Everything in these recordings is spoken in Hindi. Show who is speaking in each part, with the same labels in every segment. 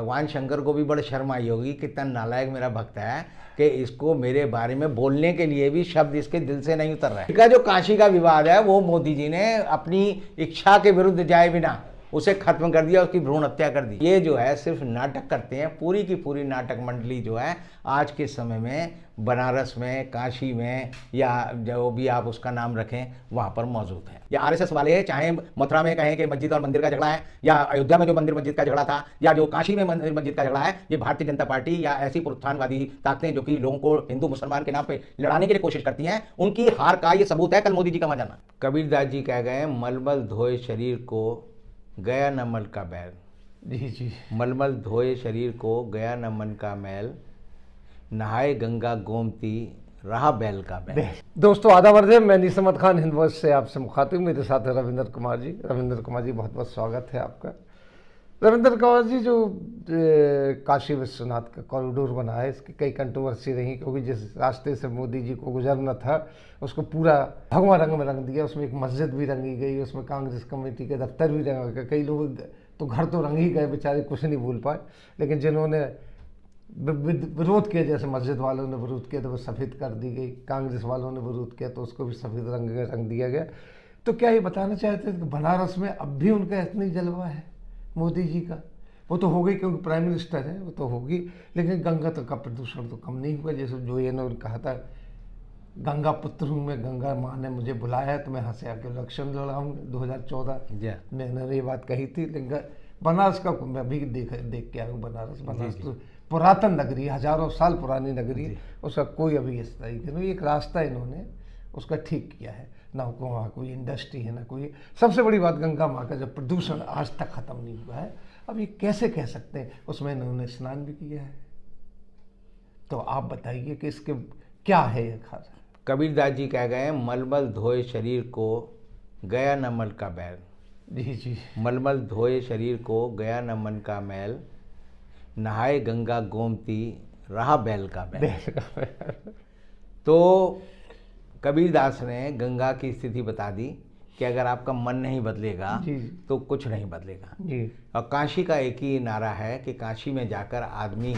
Speaker 1: भगवान शंकर को भी बड़ी शर्म आई होगी, कितना नालायक मेरा भक्त है कि इसको मेरे बारे में बोलने के लिए भी शब्द इसके दिल से नहीं उतर रहा है। जो काशी का विवाद है वो मोदी जी ने अपनी इच्छा के विरुद्ध जाए बिना उसे खत्म कर दिया, उसकी भ्रूण हत्या कर दी। ये जो है सिर्फ नाटक करते हैं, पूरी की पूरी नाटक मंडली जो है आज के समय में बनारस में, काशी में, या जो भी आप उसका नाम रखें वहाँ पर मौजूद है। या आरएसएस वाले चाहे मथुरा में कहें कि मस्जिद और मंदिर का झगड़ा है, या अयोध्या में जो मंदिर मस्जिद का झगड़ा था, या जो काशी में मंदिर मस्जिद का झगड़ा है, ये भारतीय जनता पार्टी या ऐसी पुरुषार्थवादी ताकतें जो कि लोगों को हिंदू मुसलमान के नाम पे लड़ाने के लिए कोशिश करती हैं, उनकी हार का ये सबूत है कल मोदी जी का वहाँ जाना। कबीरदास जी कह गए, मलमल धोए शरीर को गया न मल का बैल।
Speaker 2: जी
Speaker 1: मलमल धोए शरीर को गया न मन का मैल, नहाए गंगा गोमती रहा बैल का बैल।
Speaker 2: दोस्तों आदाब अर्ज़ है, मैं निसमत खान हिंद वॉइस से आपसे मुखातिब, मेरे साथ है रविंदर कुमार जी। रविंदर कुमार जी बहुत बहुत स्वागत है आपका। रविंदर कुमार जी, जो काशी विश्वनाथ का कॉरिडोर बना है, इसकी कई कंट्रोवर्सी रही, क्योंकि जिस रास्ते से मोदी जी को गुजरना था उसको पूरा भगवा रंग में रंग दिया। उसमें एक मस्जिद भी रंगी गई, उसमें कांग्रेस कमेटी के दफ्तर भी रंगा गया। कई लोग तो घर तो रंग ही गए, बेचारे कुछ नहीं भूल पाए, लेकिन जिन्होंने विरोध किया, जैसे मस्जिद वालों ने विरोध किया तो वो सफ़ेद कर दी गई, कांग्रेस वालों ने विरोध किया तो उसको भी सफ़ेद रंग दिया गया। तो क्या ये बताना चाहते हैं कि बनारस में अब भी उनका इतना ही जलवा है मोदी जी का? वो तो हो गई क्योंकि प्राइम मिनिस्टर है, वो तो होगी, लेकिन गंगा का प्रदूषण तो कम नहीं हुआ। जैसे जो ये ने कहा था, गंगा पुत्र हूँ मैं, गंगा माँ ने मुझे बुलाया तो मैं यहाँ से आके इलेक्शन लड़ाऊंगा 2014 में, मैंने ये बात कही थी। लेकिन बनारस का मैं भी देख के आया हूँ। बनारस तो पुरातन नगरी, हजारों साल पुरानी नगरी, उसका कोई अभी इस तरीके नहीं। एक रास्ता इन्होंने उसका ठीक किया है, ना वहाँ कोई इंडस्ट्री है ना कोई। सबसे बड़ी बात, गंगा माँ का जब प्रदूषण आज तक खत्म नहीं हुआ है, अब ये कैसे कह सकते हैं? उसमें इन्होंने स्नान भी किया है। तो आप बताइए कि इसके क्या है ये खास?
Speaker 1: कबीरदास जी कह गए, मलमल धोए शरीर को गया न मल का बैल।
Speaker 2: जी
Speaker 1: मलमल धोए शरीर को गया न मन का मैल, नहाए गंगा गोमती रहा बैल का बैल। तो कबीरदास ने गंगा की स्थिति बता दी कि अगर आपका मन नहीं बदलेगा तो कुछ नहीं बदलेगा। और काशी का एक ही नारा है कि काशी में जाकर आदमी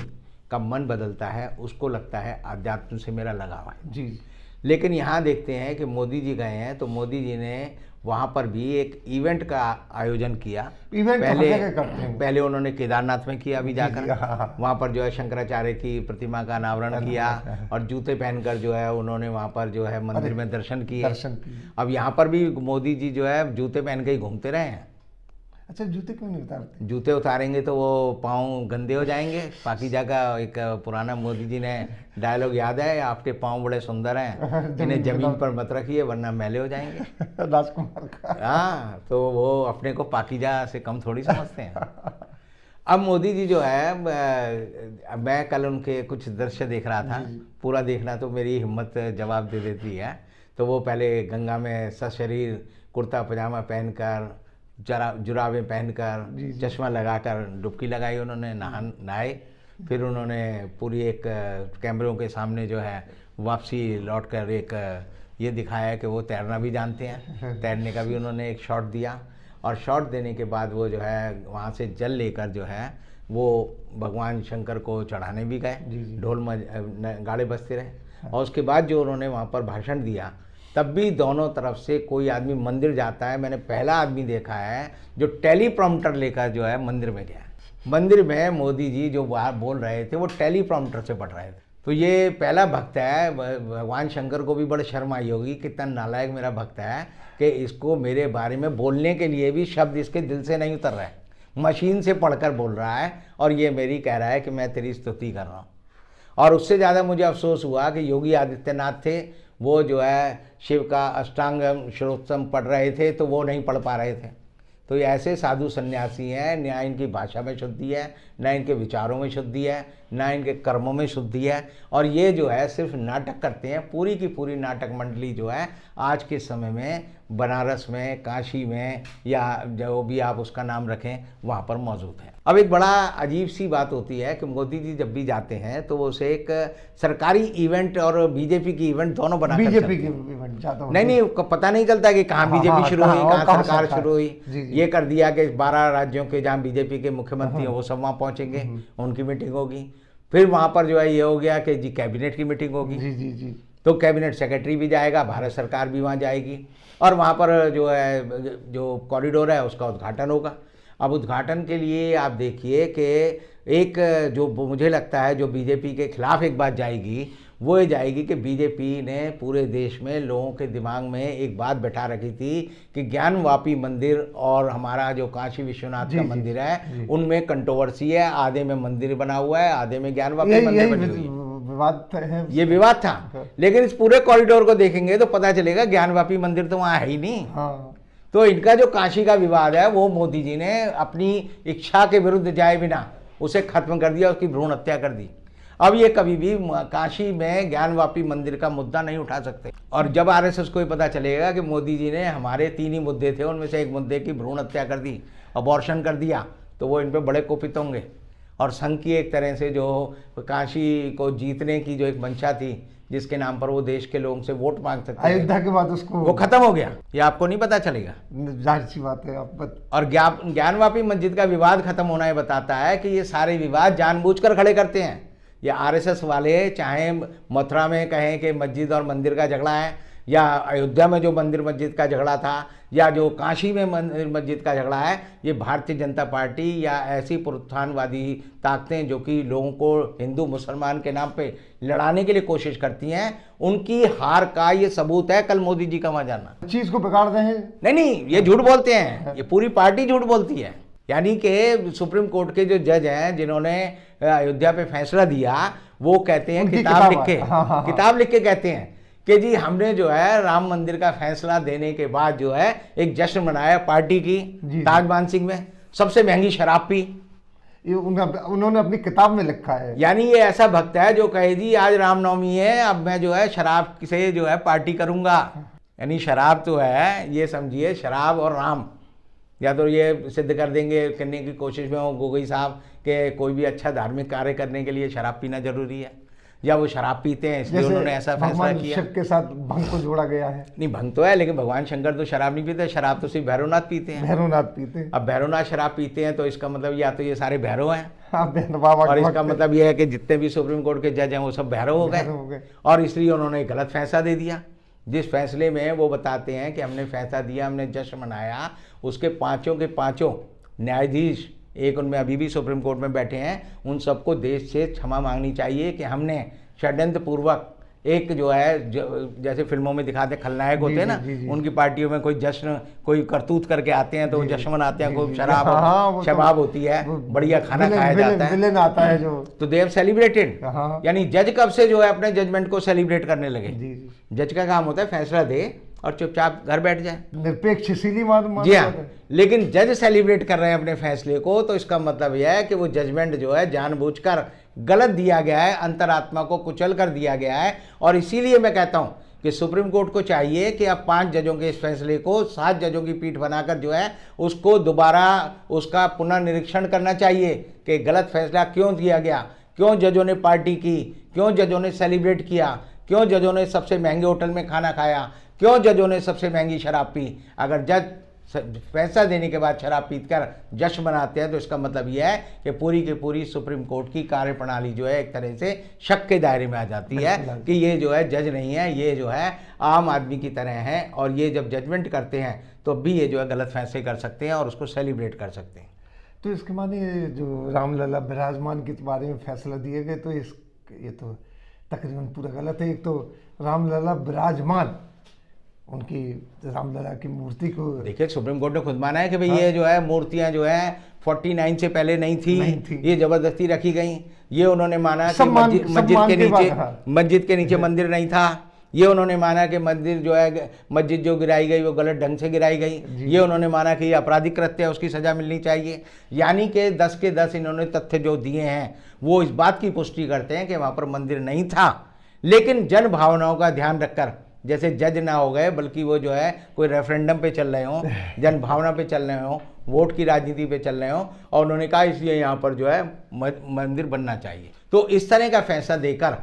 Speaker 1: का मन बदलता है, उसको लगता है आध्यात्म से मेरा लगाव है।
Speaker 2: जी।
Speaker 1: लेकिन यहाँ देखते हैं कि मोदी जी गए हैं तो मोदी जी ने वहाँ पर भी एक इवेंट का आयोजन किया। पहले उन्होंने केदारनाथ में किया, अभी जाकर वहाँ पर जो है शंकराचार्य की प्रतिमा का अनावरण किया, और जूते पहनकर जो है उन्होंने वहाँ पर जो है मंदिर में दर्शन किए। अब यहाँ पर भी मोदी जी जो है जूते पहन के ही घूमते रहे हैं।
Speaker 2: अच्छा, जूते क्यों नहीं उतारते?
Speaker 1: जूते उतारेंगे तो वो पाँव गंदे हो जाएंगे। पाकीज़ा का एक पुराना मोदी जी ने डायलॉग याद है, आपके पाँव बड़े सुंदर हैं, इन्हें जमीन पर मत रखिए वरना मैले हो जाएंगे।
Speaker 2: राजकुमार का।
Speaker 1: हाँ, तो वो अपने को पाकीज़ा से कम थोड़ी समझते हैं। अब मोदी जी जो है, मैं कल उनके कुछ दृश्य देख रहा था, पूरा देखना तो मेरी हिम्मत जवाब दे देती है। तो वो पहले गंगा में सशरीर कुर्ता पजामा पहनकर, जुराबें पहनकर, चश्मा लगाकर डुबकी लगाई, उन्होंने नहाए। फिर उन्होंने पूरी एक कैमरों के सामने जो है वापसी लौटकर एक ये दिखाया कि वो तैरना भी जानते हैं, तैरने का भी उन्होंने एक शॉट दिया। और शॉट देने के बाद वो जो है वहाँ से जल लेकर जो है वो भगवान शंकर को चढ़ाने भी गए, ढोल गाड़े बजते रहे। और उसके बाद जो उन्होंने वहाँ पर भाषण दिया, तब भी दोनों तरफ से कोई आदमी मंदिर जाता है, मैंने पहला आदमी देखा है जो टेलीप्रॉम्प्टर लेकर जो है मंदिर में गया। मंदिर में मोदी जी जो बाहर बोल रहे थे वो टेलीप्रॉम्प्टर से पढ़ रहे थे। तो ये पहला भक्त है। भगवान शंकर को भी बड़ी शर्म आई होगी, कितना नालायक मेरा भक्त है कि इसको मेरे बारे में बोलने के लिए भी शब्द इसके दिल से नहीं उतर रहे, मशीन से पढ़कर बोल रहा है, और ये मेरी कह रहा है कि मैं तेरी स्तुति कर रहा हूँ। और उससे ज़्यादा मुझे अफसोस हुआ कि योगी आदित्यनाथ थे, वो जो है शिव का अष्टांग श्रोत्रम पढ़ रहे थे तो वो नहीं पढ़ पा रहे थे। तो ये ऐसे साधु सन्यासी हैं, ना इनकी भाषा में शुद्धि है, ना इनके विचारों में शुद्धि है, ना इनके कर्मों में शुद्धि है, और ये जो है सिर्फ नाटक करते हैं। पूरी की पूरी नाटक मंडली जो है आज के समय में बनारस में, काशी में, या जो भी आप उसका नाम रखें, वहाँ पर मौजूद हैं। अब एक बड़ा अजीब सी बात होती है कि मोदी जी जब भी जाते हैं तो वो उसे एक सरकारी इवेंट और बीजेपी की इवेंट दोनों बना कर
Speaker 2: बीजेपी की इवेंट ज़्यादा
Speaker 1: नहीं, पता नहीं चलता कि कहाँ बीजेपी शुरू हुई, कहाँ सरकार शुरू हुई।
Speaker 2: जी।
Speaker 1: ये कर दिया कि 12 राज्यों के जहाँ बीजेपी के मुख्यमंत्री हैं वो सब वहाँ पहुँचेंगे, उनकी मीटिंग होगी। फिर वहाँ पर जो है ये हो गया कि जी कैबिनेट की मीटिंग होगी,
Speaker 2: जी जी जी,
Speaker 1: तो कैबिनेट सेक्रेटरी भी जाएगा, भारत सरकार भी वहाँ जाएगी, और वहाँ पर जो है जो कॉरिडोर है उसका उद्घाटन होगा। अब उद्घाटन के लिए आप देखिए कि एक जो मुझे लगता है जो बीजेपी के खिलाफ एक बात जाएगी, वो ये जाएगी कि बीजेपी ने पूरे देश में लोगों के दिमाग में एक बात बैठा रखी थी कि ज्ञानवापी मंदिर और हमारा जो काशी विश्वनाथ का मंदिर है उनमें कंट्रोवर्सी है, आधे में मंदिर बना हुआ है, आधे में ज्ञानवापी मंदिर बनी हुई है।
Speaker 2: विवाद है,
Speaker 1: ये विवाद था। लेकिन इस पूरे कॉरिडोर को देखेंगे तो पता चलेगा ज्ञानवापी मंदिर तो वहाँ है ही नहीं।
Speaker 2: हाँ।
Speaker 1: तो इनका जो काशी का विवाद है वो मोदी जी ने अपनी इच्छा के विरुद्ध जाए बिना उसे खत्म कर दिया, उसकी भ्रूण हत्या कर दी। अब ये कभी भी काशी में ज्ञानवापी मंदिर का मुद्दा नहीं उठा सकते। और जब आरएसएस को पता चलेगा कि मोदी जी ने हमारे 3 ही मुद्दे थे, उनमें से एक मुद्दे की भ्रूण हत्या कर दी, अबॉर्शन कर दिया, तो वो इन पे बड़े कोपित होंगे। और संघ की एक तरह से जो काशी को जीतने की जो एक मंशा थी, जिसके नाम पर वो देश के लोगों से वोट मांग सकते थे,
Speaker 2: अयोध्या के बाद उसको
Speaker 1: वो खत्म हो गया। ये आपको नहीं पता चलेगा।
Speaker 2: जाहिर सी बात है आप
Speaker 1: और ज्ञानवापी मस्जिद का विवाद खत्म होना ये बताता है कि ये सारे विवाद जानबूझकर खड़े करते हैं। ये आरएसएस वाले चाहे मथुरा में कहें कि मस्जिद और मंदिर का झगड़ा है, या अयोध्या में जो मंदिर मस्जिद का झगड़ा था, या जो काशी में मंदिर मस्जिद का झगड़ा है, ये भारतीय जनता पार्टी या ऐसी पुरुषार्थवादी ताकतें जो कि लोगों को हिंदू मुसलमान के नाम पे लड़ाने के लिए कोशिश करती हैं, उनकी हार का ये सबूत है कल मोदी जी का वहाँ जाना।
Speaker 2: चीज को बिगाड़ रहे हैं।
Speaker 1: नहीं, ये झूठ बोलते हैं, ये पूरी पार्टी झूठ बोलती है। यानी कि सुप्रीम कोर्ट के जो जज हैं जिन्होंने अयोध्या पे फैसला दिया, वो कहते हैं किताब लिख के कहते हैं कि जी हमने जो है राम मंदिर का फैसला देने के बाद जो है एक जश्न मनाया पार्टी की ताज मानसिंह में, सबसे महंगी शराब पी।
Speaker 2: ये उन्होंने अपनी किताब में लिखा है।
Speaker 1: यानी ये ऐसा भक्त है जो कहे जी आज रामनवमी है, अब मैं जो है शराब से जो है पार्टी करूंगा। यानी शराब तो है, ये समझिए शराब और राम, या तो ये सिद्ध कर देंगे करने की कोशिश में हो गोगोई साहब कि कोई भी अच्छा धार्मिक कार्य करने के लिए शराब पीना जरूरी है, या वो शराब पीते हैं इसलिए उन्होंने ऐसा फैसला किया।
Speaker 2: शिव के साथ भंग को जोड़ा गया है।
Speaker 1: नहीं, भंग तो है, लेकिन भगवान शंकर तो शराब नहीं पीते, शराब तो सिर्फ भैरवनाथ पीते हैं।
Speaker 2: भैरवनाथ पीते हैं।
Speaker 1: अब भैरवनाथ शराब पीते हैं तो इसका मतलब या तो ये सारे भैरव हैं,
Speaker 2: बाबा,
Speaker 1: और इसका मतलब ये है कि जितने भी सुप्रीम कोर्ट के जज हैं वो सब भैरव हो गए, और इसलिए उन्होंने गलत फैसला दे दिया। जिस फैसले में वो बताते हैं कि हमने फैसला दिया, हमने जश्न मनाया, उसके पांचों के पांचों न्यायाधीश, एक उनमें अभी भी सुप्रीम कोर्ट में बैठे हैं, उन सबको देश से क्षमा मांगनी चाहिए कि हमने षड्यंत्र पूर्वक एक जो है जैसे फिल्मों में दिखाते खलनायक होते हैं ना, उनकी पार्टियों में कोई जश्न कोई करतूत करके आते हैं तो वो जश्न मनाते हैं, खूब शराब शबाब होती है, बढ़िया खाना खाया जाता है,
Speaker 2: विलेन आता है जो,
Speaker 1: तो दे हैव सेलिब्रेटेड। यानी जज कब से जो है अपने जजमेंट को सेलिब्रेट करने लगे। जज का काम होता है फैसला दे और चुपचाप घर बैठ जाए,
Speaker 2: निरपेक्ष इसीलिए
Speaker 1: जी हाँ। लेकिन जज सेलिब्रेट कर रहे हैं अपने फैसले को, तो इसका मतलब यह है कि वो जजमेंट जो है जानबूझकर गलत दिया गया है, अंतरात्मा को कुचल कर दिया गया है। और इसीलिए मैं कहता हूं कि सुप्रीम कोर्ट को चाहिए कि अब 5 जजों के इस फैसले को 7 जजों की पीठ बनाकर जो है उसको दोबारा उसका पुनर्निरीक्षण करना चाहिए कि गलत फैसला क्यों दिया गया, क्यों जजों ने पार्टी की, क्यों जजों ने सेलिब्रेट किया, क्यों जजों ने सबसे महंगे होटल में खाना खाया, क्यों जजों ने सबसे महंगी शराब पी। अगर जज फैसला देने के बाद शराब पीकर जश्न मनाते हैं तो इसका मतलब यह है कि पूरी की पूरी सुप्रीम कोर्ट की कार्यप्रणाली जो है एक तरह से शक के दायरे में आ जाती है कि ये जो है जज नहीं है, ये जो है आम आदमी की तरह है, और ये जब जजमेंट करते हैं तो भी ये जो है गलत फैसले कर सकते हैं और उसको सेलिब्रेट कर सकते हैं।
Speaker 2: तो इसके माने जो रामलला विराजमान के बारे में फैसला दिए गए तो ये तो तकरीबन पूरा गलत है। एक तो रामलला विराजमान, उनकी रामलला की मूर्ति को
Speaker 1: देखिए सुप्रीम कोर्ट ने खुद माना है कि भाई ये जो है मूर्तियां जो है 49 से पहले नहीं थी, ये जबरदस्ती रखी गई। ये उन्होंने माना कि मस्जिद के नीचे मंदिर नहीं था। ये उन्होंने माना कि मंदिर जो है मस्जिद जो गिराई गई वो गलत ढंग से गिराई गई। ये उन्होंने माना कि ये आपराधिक कृत्य है, उसकी सजा मिलनी चाहिए। यानी कि 10 के 10 इन्होंने तथ्य जो दिए हैं वो इस बात की पुष्टि करते हैं कि वहाँ पर मंदिर नहीं था, लेकिन जन भावनाओं का ध्यान रखकर जैसे जज ना हो गए, बल्कि वो जो है कोई रेफरेंडम पे चल रहे हों, जन भावना पे चल रहे हों, वोट की राजनीति पे चल रहे हों, और उन्होंने कहा इसलिए यहाँ पर जो है मंदिर बनना चाहिए। तो इस तरह का फैसला देकर,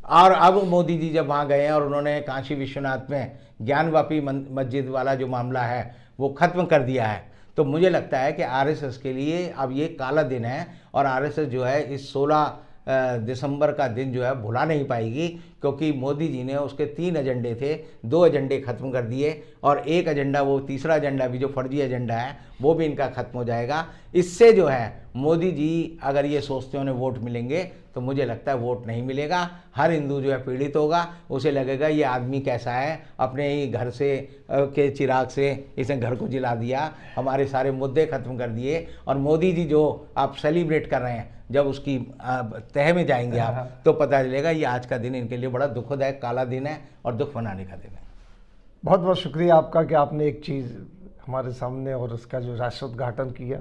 Speaker 1: और अब मोदी जी जब वहाँ गए हैं और उन्होंने काशी विश्वनाथ में ज्ञानवापी मस्जिद वाला जो मामला है वो ख़त्म कर दिया है, तो मुझे लगता है कि आरएसएस के लिए अब ये काला दिन है, और आरएसएस जो है इस 16 दिसंबर का दिन जो है भुला नहीं पाएगी, क्योंकि मोदी जी ने उसके 3 एजेंडे थे, 2 एजेंडे ख़त्म कर दिए, और एक एजेंडा, वो तीसरा एजेंडा भी जो फर्जी एजेंडा है वो भी इनका ख़त्म हो जाएगा। इससे जो है मोदी जी अगर ये सोचते उन्हें वोट मिलेंगे, तो मुझे लगता है वोट नहीं मिलेगा। हर हिंदू जो है पीड़ित होगा, उसे लगेगा ये आदमी कैसा है, अपने ही घर से के चिराग से इसने घर को जला दिया, हमारे सारे मुद्दे ख़त्म कर दिए। और मोदी जी जो आप सेलिब्रेट कर रहे हैं, जब उसकी तह में जाएंगे आप, तो पता चलेगा ये आज का दिन इनके लिए बड़ा दुखदायक काला दिन है और दुख मनाने का दिन है।
Speaker 2: बहुत बहुत शुक्रिया आपका कि आपने एक चीज़ हमारे सामने और उसका जो राष्ट्रोद्घाटन किया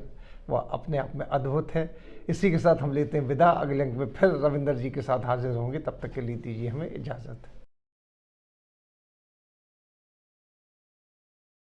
Speaker 2: वह अपने आप में अद्भुत है। इसी के साथ हम लेते हैं विदा। अगले अंक में फिर रविंदर जी के साथ हाजिर होंगे, तब तक के लिए दीजिए हमें इजाज़त।